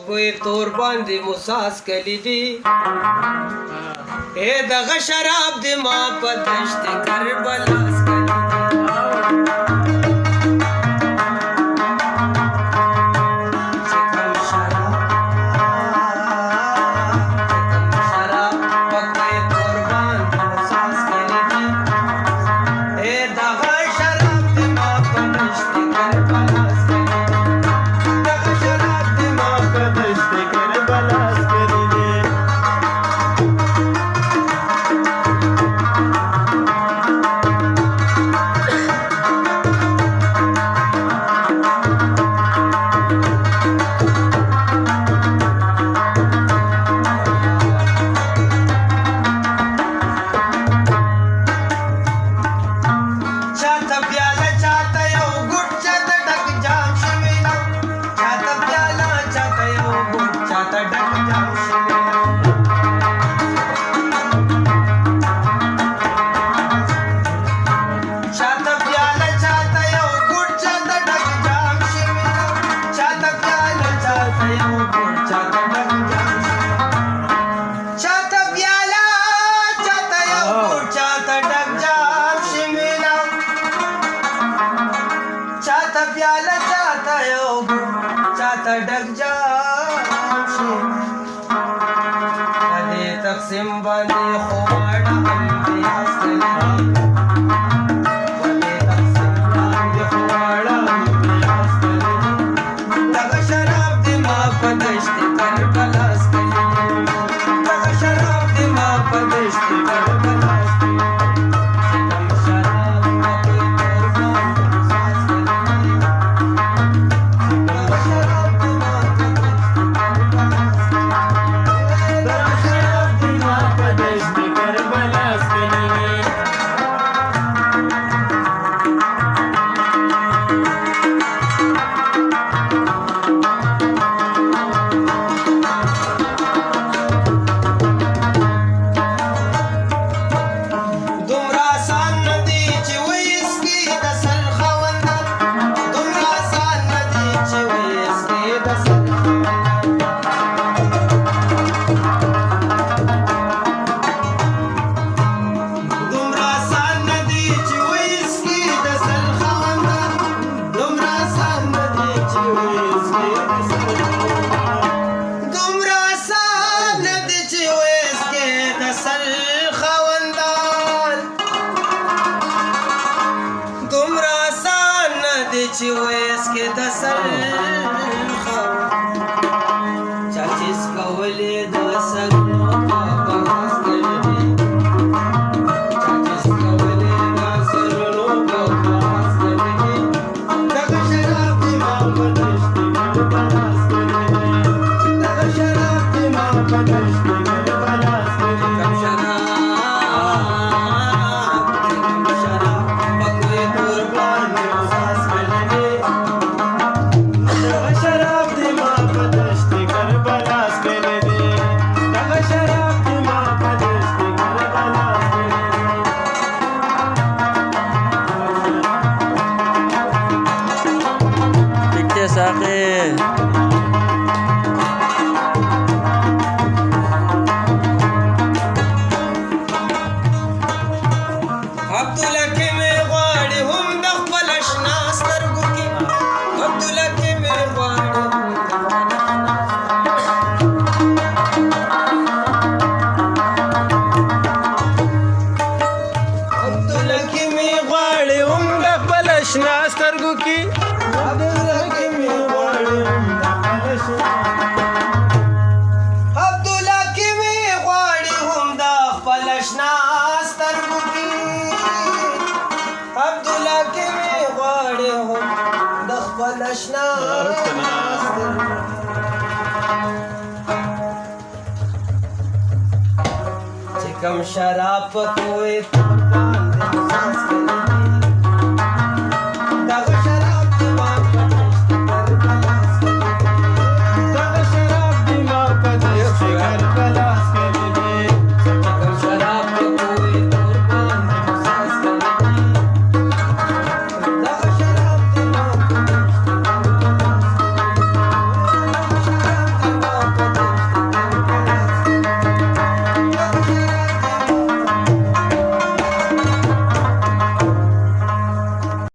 کوی تور باندې مساس کلی دی اے دغه شراب دی ما په دشت کربلاس کلی دی ډک جام شي دې تقسیم باندې خواړه امتیاز کړي دې تقسیم باندې خواړه امتیاز کړي دغه شراب دې ما په دشت کربلاس کړي دغه شراب دې ما په دشت کربلاس کړي چې ویس کې د سر چاچیس کولې د سرونو په بحث کړي چاچیس کولې د سرونو په بحث کړي دغه شراب دې ما په دشت کربلاس کړي دغه شراب دې ما په دشت کربلاس کړي کوم شراب پکوي تور باندې مساس شنا سترګو کې عبدالله کې مې غواړي عبدالله کې مې غواړي هم د خپل شنا سترګو کې عبدالله کې مې غواړي هم د خپل شنا چې کوم شراب پکوي